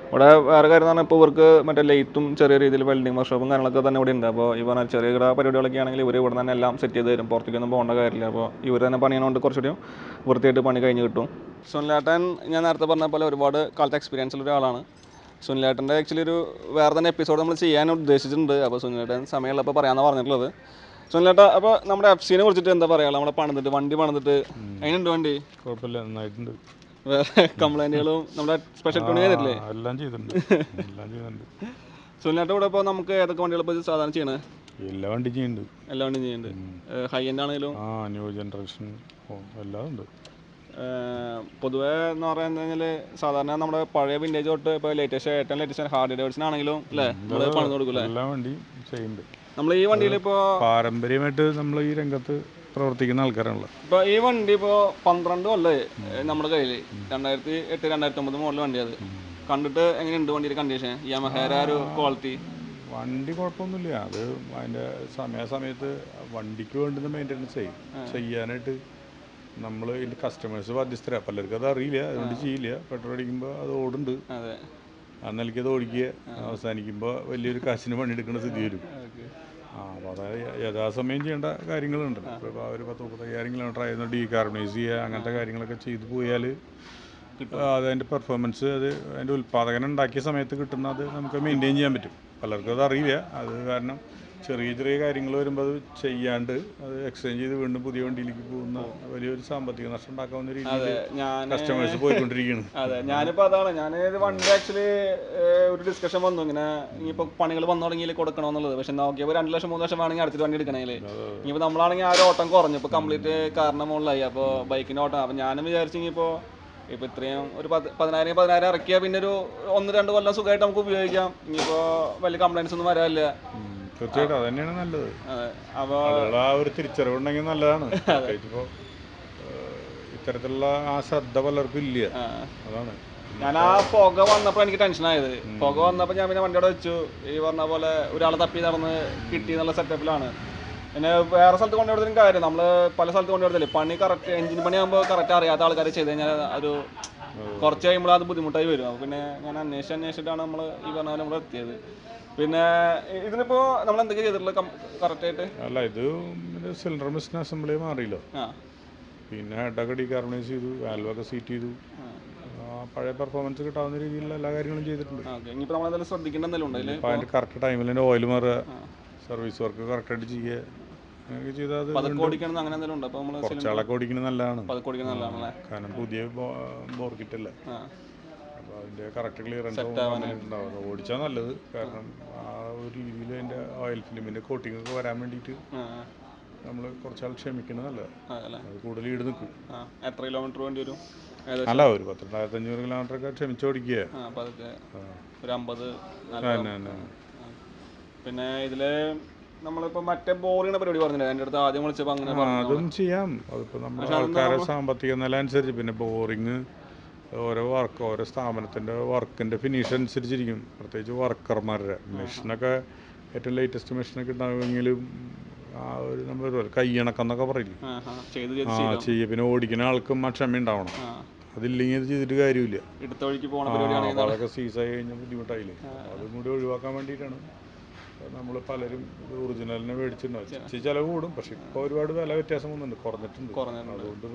Speaker 2: ഇവിടെ വേറെ കാര്യം എന്ന് പറഞ്ഞാൽ ഇപ്പോൾ ഇവർക്ക് മറ്റേ ലൈറ്റും ചെറിയ രീതിയിൽ വെൽഡിങ് വർക്ക്ഷോപ്പും കാര്യങ്ങളൊക്കെ തന്നെ ഇവിടെ ഉണ്ട്. അപ്പോൾ ഈ പറഞ്ഞാൽ ചെറിയ പരിപാടികളൊക്കെ ആണെങ്കിൽ ഇവർ ഇവിടെ തന്നെ എല്ലാം സെറ്റ് ചെയ്ത് തരും. പുറത്തേക്കൊന്നും പോകേണ്ട കാര്യമില്ല. അപ്പോൾ ഇവർ തന്നെ പണിയുന്നതുകൊണ്ട് കുറച്ചുകൂടി വൃത്തിയായിട്ട് പണി കഴിഞ്ഞ് കിട്ടും. സുനിലേട്ടൻ ഞാൻ നേരത്തെ പറഞ്ഞ പോലെ ഒരുപാട് കാലത്തെ എക്സ്പീരിയൻസ് ഉള്ള ഒരാളാണ്. സുനിലേട്ടൻ്റെ ആക്ച്വലി ഒരു വേറെ തന്നെ എപ്പിസോഡ് നമ്മൾ ചെയ്യാൻ ഉദ്ദേശിച്ചിട്ടുണ്ട്. അപ്പോൾ സുനിലേട്ടൻ സമയമുള്ളപ്പോൾ പറയാമെന്നാണ് പറഞ്ഞിട്ടുള്ളത്. സുനിലേട്ട, അപ്പോൾ നമ്മുടെ എഫ്സിനെ കുറിച്ചിട്ട് എന്താ പറയുക? നമ്മളെ പണിതിട്ട് വണ്ടി അതിനുണ്ട് വണ്ടി
Speaker 1: കുഴപ്പമില്ല, നന്നായിട്ടുണ്ട്.
Speaker 2: വേറെ കംപ്ലൈൻറ്റുകളും നമ്മുടെ സ്പെഷ്യൽ ട്യൂണിങ് ചെയ്തിട്ടില്ലേ?
Speaker 1: എല്ലാം ചെയ്തിട്ടുണ്ട്.
Speaker 2: സുനിലേട്ട ഇവിടെ ഇപ്പോൾ നമുക്ക് ഏതൊക്കെ വണ്ടികളിപ്പോൾ സാധാരണ ചെയ്യണേ?
Speaker 1: എല്ലാ വണ്ടിയും ചെയ്യുന്നുണ്ട്.
Speaker 2: എല്ലാ വണ്ടിയും ചെയ്യുന്നുണ്ട്. ഹൈ എൻഡ് ആണെങ്കിലും
Speaker 1: ന്യൂ ജനറേഷൻ എല്ലാം ഉണ്ട്.
Speaker 2: പൊതുവേ എന്ന് പറയുന്നത് സാധാരണ നമ്മുടെ പഴയ വിൻറ്റേജ് തൊട്ട് ഇപ്പോൾ ഏറ്റവും ലേറ്റസ്റ്റ് ഹാർഡ് ഡേഴ്സിനാണെങ്കിലും അല്ലേ നമ്മൾ പണിത് കൊടുക്കില്ലേ?
Speaker 1: എല്ലാ വണ്ടിയും ചെയ്യുന്നുണ്ട്.
Speaker 2: നമ്മൾ ഈ വണ്ടിയിൽ ഇപ്പോൾ
Speaker 1: പാരമ്പര്യമായിട്ട് നമ്മൾ ഈ രംഗത്ത് പ്രവർത്തിക്കുന്ന ആൾക്കാരാണല്ലോ.
Speaker 2: ഇപ്പോൾ ഈ വണ്ടി ഇപ്പോൾ 12 കൊല്ലം നമ്മുടെ കയ്യിൽ, 2008 2009 മോഡൽ വണ്ടി. അത് കണ്ടിട്ട് എങ്ങനെയുണ്ട് വണ്ടിയുടെ കണ്ടീഷൻ? യമഹയുടെ ഒരു ക്വാളിറ്റി?
Speaker 1: വണ്ടി കുഴപ്പമൊന്നുമില്ല. അത് അതിൻ്റെ സമയത്ത് വണ്ടിക്ക് വേണ്ടുന്ന മെയിൻ്റനൻസ് ചെയ്യാനായിട്ട് നമ്മൾ ഇതിൻ്റെ കസ്റ്റമേഴ്സ് ബാധ്യസ്ഥരാണ്. പലർക്കും അത് അറിയില്ല, അതുകൊണ്ട് ചെയ്യില്ല. പെട്രോൾ അടിക്കുമ്പോൾ അത് ഓടുണ്ട്, അന്നേക്ക് അത് ഓടിക്കുക, അവസാനിക്കുമ്പോൾ വലിയൊരു കാശിന് പണിയെടുക്കുന്ന സ്ഥിതി വരും. അപ്പോൾ അതായത് യഥാസമയം ചെയ്യേണ്ട കാര്യങ്ങളുണ്ട്. ഇപ്പോൾ ഒരു 10-35 കിലോമീറ്റർ ആയിരുന്നു ഡീകാർബണൈസ് ചെയ്യുക, അങ്ങനത്തെ കാര്യങ്ങളൊക്കെ ചെയ്തു പോയാൽ അതിൻ്റെ പെർഫോമൻസ്, അത് അതിൻ്റെ ഉൽപ്പാദകൻ ഉണ്ടാക്കിയ സമയത്ത് കിട്ടുന്ന അത് നമുക്ക് മെയിൻറ്റെയിൻ ചെയ്യാൻ പറ്റും. പലർക്കും അത് അറിയില്ല. അത് കാരണം ചെറിയ കാര്യങ്ങൾ വരുമ്പോൾ അത് ചെയ്യാണ്ട് അത് എക്സ്ചേഞ്ച് ചെയ്ത് വീണ്ടും പുതിയ വണ്ടിയിലേക്ക് പോകുന്ന വലിയൊരു സാമ്പത്തിക നഷ്ടം ഉണ്ടാക്കാവുന്ന രീതിയിൽ കസ്റ്റമേഴ്സ് പോയിക്കൊണ്ടിരിക്കുകയാണ്.
Speaker 2: അതെ, ഞാനിപ്പോൾ അതാണ് വണ്ടി ആക്ച്വലി ഒരു ഡിസ്കഷൻ വന്നു, ഇങ്ങനെ ഇനിയിപ്പോൾ പണികൾ വന്നു തുടങ്ങിയിൽ കൊടുക്കണമെന്നുള്ളത്. പക്ഷെ നോക്കിയപ്പോൾ 2 ലക്ഷം 3 ലക്ഷം വേണമെങ്കിൽ അടുത്തൊരു വണ്ടി എടുക്കണമെങ്കിൽ ഇനിയിപ്പോൾ നമ്മളാണെങ്കിൽ ആ ഒരു ഓട്ടം കുറഞ്ഞു, ഇപ്പോൾ കംപ്ലീറ്റ് കാറിന് മുകളിലായി. അപ്പോൾ ബൈക്കിൻ്റെ ഓട്ടം. അപ്പോൾ ഞാനും വിചാരിച്ചെങ്കിൽ ഇപ്പോൾ ഇത്രയും ഒരു 10,000 ഇറക്കിയാൽ പിന്നെ ഒരു 1-2 കൊല്ലം സുഖമായിട്ട് നമുക്ക് ഉപയോഗിക്കാം. ഇനിയിപ്പോൾ വലിയ കംപ്ലൈൻറ്റ്സ് ഒന്നും വരാനില്ല.
Speaker 1: തീർച്ചയായിട്ടും അത് തന്നെയാണ് നല്ലത്. അപ്പോൾ ആ ഒരു തിരിച്ചറിവുണ്ടെങ്കിൽ നല്ലതാണ്. ഇപ്പോൾ ഇത്തരത്തിലുള്ള ആ ശ്രദ്ധ പലർക്കും ഇല്ല. അതാണ്
Speaker 2: ഞാൻ ആ പുക വന്നപ്പോൾ എനിക്ക് ടെൻഷനായത്. പുക വന്നപ്പോൾ ഞാൻ പിന്നെ വണ്ടിയോടെ വെച്ചു. ഈ പറഞ്ഞ പോലെ ഒരാളെ തപ്പി നടന്ന് കിട്ടി എന്നുള്ള സെറ്റപ്പിലാണ്. പിന്നെ വേറെ സ്ഥലത്ത് കൊണ്ടുപോയതിനും കാര്യം നമ്മൾ പല സ്ഥലത്ത് കൊണ്ടുപോയതില്ലേ, പണി കറക്റ്റ് എഞ്ചിൻ പണിയാകുമ്പോൾ കറക്റ്റ് അറിയാത്ത ആൾക്കാർ ചെയ്ത് കഴിഞ്ഞാൽ ഒരു കുറച്ച് കഴിയുമ്പോൾ അത് ബുദ്ധിമുട്ടായി വരും. അപ്പോൾ പിന്നെ ഞാൻ അന്വേഷിച്ചിട്ടാണ് നമ്മൾ ഈ പറഞ്ഞ പോലെ നമ്മൾ എത്തിയത്. പിന്നെ ഇതിനിപ്പോൾ നമ്മൾ എന്തൊക്കെ ചെയ്തിട്ടുള്ളത് കറക്റ്റായിട്ട്?
Speaker 1: അല്ല, ഇത് സിലിണ്ടർ മിഷൻ അസംബ്ലി മാറിയല്ലോ. പിന്നെ ഹെഡൊക്കെ ഡീകാർബണൈസ് ചെയ്തു, വാൽവൊക്കെ സീറ്റ് ചെയ്തു. പഴയ പെർഫോമൻസ് കിട്ടാവുന്ന രീതിയിലുള്ള എല്ലാ കാര്യങ്ങളും ചെയ്തിട്ടുണ്ട്.
Speaker 2: ഇനിയിപ്പോൾ നമ്മളെന്തായാലും ശ്രദ്ധിക്കേണ്ട എന്തെങ്കിലും ഉണ്ടല്ലോ.
Speaker 1: അപ്പോൾ അതിൻ്റെ കറക്റ്റ് ടൈമിൽ തന്നെ ഓയിൽ മാറുക, സർവീസ് വർക്ക് കറക്റ്റായിട്ട് ചെയ്യുക, അങ്ങനെയൊക്കെ ചെയ്താൽ കുറച്ചാളൊക്കെ ഓടിക്കുന്നത് നല്ലതാണ്. കാരണം പുതിയ ബോർക്കിറ്റല്ലേ, അപ്പോൾ അതിൻ്റെ കറക്റ്റ് ക്ലിയറൻസ് ഉണ്ടാവും. ഓടിച്ചാൽ നല്ലത്. കാരണം ആ ഒരു രീതിയിൽ അതിൻ്റെ ഓയിൽ ഫിലിമിൻ്റെ കോട്ടിംഗ് ഒക്കെ വരാൻ വേണ്ടിയിട്ട് നമ്മൾ കുറച്ചാൾ ക്ഷമിക്കുന്നത് നല്ലത്. അത് കൂടുതൽ ഈട് നിൽക്കും.
Speaker 2: എത്ര കിലോമീറ്റർ വേണ്ടി വരും?
Speaker 1: അല്ല, ഒരു 10,500 കിലോമീറ്റർ ഒക്കെ ക്ഷമിച്ചോടിക്കുക.
Speaker 2: ഒരു 50. പിന്നെ ഇതിൽ നമ്മളിപ്പോൾ മറ്റേ ബോറിംഗ് പരിപാടി പറഞ്ഞില്ലേ എൻ്റെ അടുത്ത് ആദ്യം വിളിച്ചപ്പോൾ അങ്ങനെ
Speaker 1: അതും ചെയ്യാം. അതിപ്പോൾ നമ്മുടെ ആൾക്കാരുടെ സാമ്പത്തിക നില അനുസരിച്ച്. പിന്നെ ബോറിങ് ഓരോ സ്ഥാപനത്തിൻ്റെ വർക്കിൻ്റെ ഫിനിഷ് അനുസരിച്ചിരിക്കും. പ്രത്യേകിച്ച് വർക്കർമാരുടെ മെഷീനൊക്കെ ഏറ്റവും ലേറ്റസ്റ്റ് മെഷീനൊക്കെ ഉണ്ടാകുമെങ്കിലും ആ ഒരു നമ്മൾ കൈയണക്കെന്നൊക്കെ പറയില്ലേ, ചെയ്യുക. പിന്നെ ഓടിക്കുന്ന ആൾക്കും ക്ഷമ ഉണ്ടാവണം. അതില്ലെങ്കിൽ അത് ചെയ്തിട്ട് കാര്യമില്ല. അതൊക്കെ സീസായി കഴിഞ്ഞാൽ ബുദ്ധിമുട്ടായില്ലേ. അതും കൂടി ഒഴിവാക്കാൻ വേണ്ടിയിട്ടാണ് നമ്മൾ പലരും ഒറിജിനലിനെ മേടിച്ചിട്ടുണ്ടാവും. ചിലവ് കൂടും, പക്ഷെ ഇപ്പോൾ ഒരുപാട് വില വ്യത്യാസം വന്നിട്ടുണ്ട്, കുറഞ്ഞിട്ടുണ്ട്. അതുകൊണ്ട്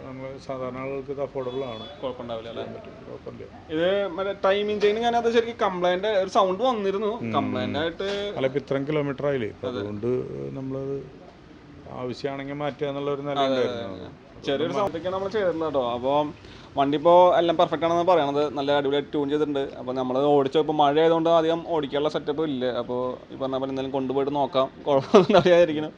Speaker 1: നമ്മൾ സാധാരണ ആളുകൾക്ക് ഇത് അഫോർഡബിൾ ആണ്. കുഴപ്പമില്ല.
Speaker 2: ഇത് മറ്റേ ടൈമിംഗ് ചെയിൻ ഞാനത് ശരിക്കും കംപ്ലൈന്റ് ഒരു സൗണ്ട് വന്നിരുന്നു. കംപ്ലൈന്റ് ആയിട്ട്
Speaker 1: അല്ല, ഇപ്പം ഇത്രയും കിലോമീറ്റർ ആയില്ലേ, അതുകൊണ്ട് നമ്മളത് ആവശ്യമാണെങ്കിൽ മാറ്റുക എന്നുള്ള ഒരു നിലയിലായിരുന്നു.
Speaker 2: ചെറിയൊരു സൗണ്ടൊക്കെയാണ് നമ്മൾ ചെയ്തിട്ടുള്ളത് കേട്ടോ. അപ്പോൾ വണ്ടി ഇപ്പോൾ എല്ലാം പെർഫെക്റ്റ് ആണെന്ന് പറയണത്. നല്ല അടിപൊളിയായിട്ട് ട്യൂൺ ചെയ്തിട്ടുണ്ട്. അപ്പോൾ നമ്മൾ ഓടിച്ചോ, ഇപ്പോൾ മഴ ആയതുകൊണ്ട് അധികം ഓടിക്കാനുള്ള സെറ്റപ്പ് ഇല്ല. അപ്പോൾ ഈ പറഞ്ഞ പോലെ എന്തെങ്കിലും കൊണ്ടുപോയിട്ട് നോക്കാം, കുഴപ്പമൊന്നും അറിയാതിരിക്കണം.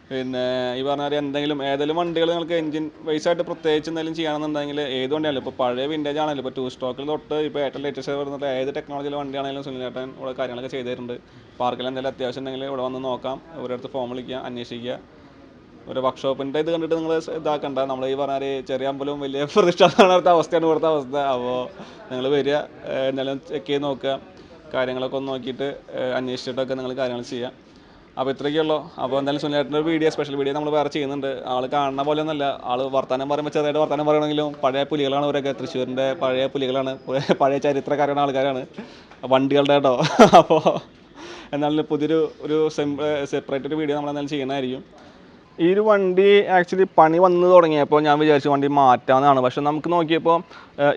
Speaker 2: പിന്നെ ഈ പറഞ്ഞ എന്തെങ്കിലും ഏതെങ്കിലും വണ്ടികൾ നിങ്ങൾക്ക് എഞ്ചിൻ വൈസായിട്ട് പ്രത്യേകിച്ച് എന്തെങ്കിലും ചെയ്യുകയാണെന്നുണ്ടെങ്കിൽ ഏത് വണ്ടിയാണല്ലോ, ഇപ്പോൾ പഴയ വിൻറ്റേജ് ആണല്ലോ, ഇപ്പോൾ 2 സ്റ്റോക്കിൽ തൊട്ട് ഇപ്പോൾ ഏറ്റവും ലേറ്റസ്റ്റ് വരുന്നത് ഏത് ടെക്നോളജിയിലെ വണ്ടിയാണെങ്കിലും സുനിലേട്ടൻ ഇവിടെ കാര്യങ്ങളൊക്കെ ചെയ്തിട്ടുണ്ട്. പാർക്കിൽ എന്തെങ്കിലും അത്യാവശ്യം ഉണ്ടെങ്കിൽ ഇവിടെ വന്ന് നോക്കാം, ഇവരുടെ അടുത്ത് ഫോം വിളിക്കുക, അന്വേഷിക്കുക. ഒരു വർക്ക്ഷോപ്പിൻ്റെ ഇത് കണ്ടിട്ട് നിങ്ങൾ ഇതാക്കണ്ട. നമ്മൾ ഈ പറഞ്ഞാൽ ചെറിയ അമ്പലവും വലിയ പ്രതിഷ്ഠാനത്തെ അവസ്ഥയാണ് ഇവിടുത്തെ അവസ്ഥ. അപ്പോൾ നിങ്ങൾ വരിക, എന്തായാലും ചെക്ക് ചെയ്ത് നോക്കുക, കാര്യങ്ങളൊക്കെ ഒന്ന് നോക്കിയിട്ട് അന്വേഷിച്ചിട്ടൊക്കെ നിങ്ങൾ കാര്യങ്ങൾ ചെയ്യാം. അപ്പോൾ ഇത്രയൊക്കെയുള്ളൂ. അപ്പോൾ എന്തായാലും സുനിലേട്ടൻ്റെ ഒരു വീഡിയോ, സ്പെഷ്യൽ വീഡിയോ നമ്മൾ വേറെ ചെയ്യുന്നുണ്ട്. ആൾ കാണുന്ന പോലെ ഒന്നല്ല, ആൾ വർത്തമാനം പറയുമ്പോൾ ചെറുതായിട്ട് വർത്തമാനം പറയണമെങ്കിലും പഴയ പുലികളാണ് ഇവരൊക്കെ. തൃശ്ശൂരിൻ്റെ പഴയ പുലികളാണ്, പഴയ ചരിത്രക്കാരാണ് ആൾക്കാരാണ്, വണ്ടികളുടെ കേട്ടോ. അപ്പോൾ എന്നാലും പുതിയൊരു സെപ്പറേറ്റ് ഒരു വീഡിയോ നമ്മളെന്തായാലും ചെയ്യുന്നതായിരിക്കും. ഈ ഒരു വണ്ടി ആക്ച്വലി പണി വന്ന് തുടങ്ങിയപ്പോൾ ഞാൻ വിചാരിച്ചു വണ്ടി മാറ്റാമെന്നാണ്. പക്ഷെ നമുക്ക് നോക്കിയപ്പോൾ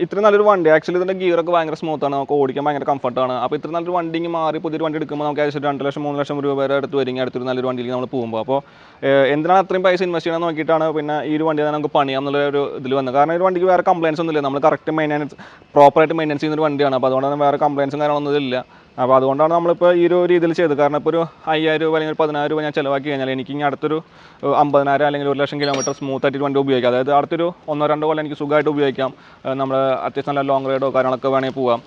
Speaker 2: ഇത്ര നല്ലൊരു വണ്ടി, ആക്ച്വലി ഇതിൻ്റെ ഗിയറൊക്കെ ഭയങ്കര സ്മൂത്താണ്, നമുക്ക് ഓടിക്കാൻ ഭയങ്കര കംഫർട്ടാണ്. അപ്പോൾ ഇത്ര നല്ലൊരു വണ്ടി മാറി പുതിയൊരു വണ്ടി എടുക്കുമ്പോൾ നമുക്ക് ഏകദേശം 2 ലക്ഷം 3 ലക്ഷം രൂപ വരെ അടുത്ത് വരികയും അടുത്തൊരു നല്ലൊരു വണ്ടിയിൽ നമ്മൾ പോകുമ്പോൾ, അപ്പോൾ എന്തിനാണ് അത്രയും പൈസ ഇൻവെസ്റ്റ് ചെയ്യണമെന്ന് നോക്കിയിട്ടാണ് പിന്നെ ഈ ഒരു വണ്ടി നമുക്ക് പണിയാം എന്നുള്ള ഒരു ഇതിൽ വന്നത്. കാരണം ഈ വണ്ടിക്ക് വേറെ കംപ്ലയിൻസ് ഒന്നുമില്ല, നമ്മൾ കറക്റ്റ് പ്രോപ്പറായിട്ട് മെയിൻ്റെനൻസ് ചെയ്യുന്നൊരു വണ്ടിയാണ്. അപ്പോൾ അതുകൊണ്ട് തന്നെ വേറെ കംപ്ലയിൻസും കാര്യങ്ങളൊന്നും ഇല്ല. അപ്പോൾ അതുകൊണ്ടാണ് നമ്മളിപ്പോൾ ഈ ഒരു രീതിയിൽ ചെയ്തത്. കാരണം ഇപ്പോൾ ഒരു 5000 രൂപ അല്ലെങ്കിൽ 10000 രൂപ ഞാൻ ചിലവാക്കി കഴിഞ്ഞാൽ എനിക്ക് ഇനി അടുത്തൊരു 50000 അല്ലെങ്കിൽ 1 ലക്ഷം കിലോമീറ്റർ സ്മൂത്തായിട്ട് വണ്ടി ഉപയോഗിക്കാം. അതായത് അടുത്തൊരു 1-2 കൊല്ലം എനിക്ക് സുഖമായിട്ട് ഉപയോഗിക്കാം. നമ്മൾ അത്യാവശ്യം നല്ല ലോങ് റൈഡോ കാര്യങ്ങളൊക്കെ വേണമെങ്കിൽ പോകാം.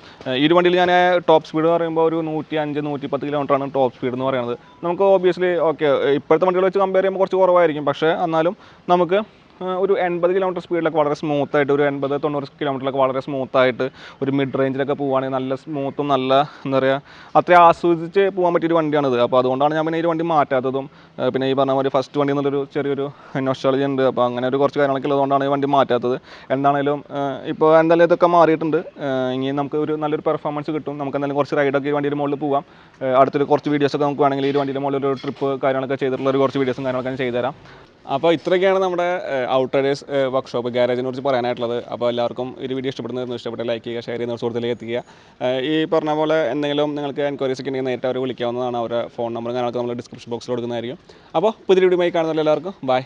Speaker 2: ഈ ഒരു വണ്ടിയിൽ ഞാൻ ടോപ്പ് സ്പീഡ് എന്ന് പറയുമ്പോൾ ഒരു 105-110 കിലോമീറ്ററാണ് ടോപ്പ് സ്പീഡ് എന്ന് പറയുന്നത്. നമുക്ക് ഓബിയസ്ലി ഓക്കെ ഇപ്പോഴത്തെ വണ്ടികൾ വെച്ച് കമ്പയർ ചെയ്യുമ്പോൾ കുറച്ച് കുറവായിരിക്കും, പക്ഷേ എന്നാലും നമുക്ക് ഒരു 80 കിലോമീറ്റർ സ്പീഡിലൊക്കെ വളരെ സ്മൂത്തായിട്ട്, ഒരു 80-90 കിലോമീറ്ററിലൊക്കെ വളരെ സ്മൂത്തായിട്ട് ഒരു മിഡ് റേഞ്ചിലൊക്കെ പോകുകയാണെങ്കിൽ നല്ല സ്മൂത്തും നല്ല എന്താ പറയുക അത്രയും ആസ്വദിച്ച് പോകാൻ പറ്റിയൊരു വണ്ടിയാണിത്. അപ്പോൾ അതുകൊണ്ടാണ് ഞാൻ പിന്നെ ഈ വണ്ടി മാറ്റാത്തതും. പിന്നെ ഈ പറഞ്ഞ പോലെ ഫസ്റ്റ് വണ്ടി എന്നുള്ളൊരു ചെറിയൊരു നൊസ്റ്റാൾജിയ ഉണ്ട്. അപ്പോൾ അങ്ങനെ ഒരു കുറച്ച് കാര്യങ്ങളൊക്കെ ഉള്ളതുകൊണ്ടാണ് ഈ വണ്ടി മാറ്റാത്തത്. എന്താണെങ്കിലും ഇപ്പോൾ എന്തായാലും ഇതൊക്കെ മാറിയിട്ടുണ്ട്. ഇനി നമുക്ക് ഒരു നല്ലൊരു പെർഫോമൻസ് കിട്ടും. നമുക്ക് എന്തായാലും കുറച്ച് റൈഡൊക്കെ ഈ വണ്ടിയുടെ മുകളിൽ പോകാം. അടുത്തൊരു കുറച്ച് വീഡിയോസൊക്കെ നമുക്ക് വേണമെങ്കിൽ ഈ വണ്ടിയുടെ മുകളിൽ ഒരു ട്രിപ്പ് കാര്യങ്ങളൊക്കെ ചെയ്തിട്ടുള്ള ഒരു കുറച്ച് വീഡിയോസും കാര്യങ്ങളൊക്കെ ഞാൻ ചെയ്തുതരാം. അപ്പോൾ ഇത്രയൊക്കെയാണ് നമ്മുടെ ഔട്ട്റൈഡേഴ്സ് വർക്ക്ഷോപ്പ് ഗാരേജിനെ കുറിച്ച് പറയാനായിട്ടുള്ളത്. അപ്പോൾ എല്ലാവർക്കും ഒരു വീഡിയോ ഇഷ്ടപ്പെട്ട ലൈക്ക് ചെയ്യുക, ഷെയർ ചെയ്യുന്ന സുഹൃത്തുക്കളിലേക്ക് എത്തിക്കുക. ഈ പറഞ്ഞ പോലെ എന്തെങ്കിലും നിങ്ങൾക്ക് എൻക്വയറീസ് ഒക്കെ ഉണ്ടെങ്കിൽ നേരിട്ട് അവർ വിളിക്കാവുന്നതാണ്. അവരുടെ ഫോൺ നമ്പറും കാര്യങ്ങളൊക്കെ നമ്മൾ ഡിസ്ക്രിപ്ഷൻ ബോക്സിൽ കൊടുക്കുന്നതായിരിക്കും. അപ്പോൾ പുതിയ വീഡിയോയുമായി കാണുന്നല്ലോ എല്ലാവർക്കും ബൈ.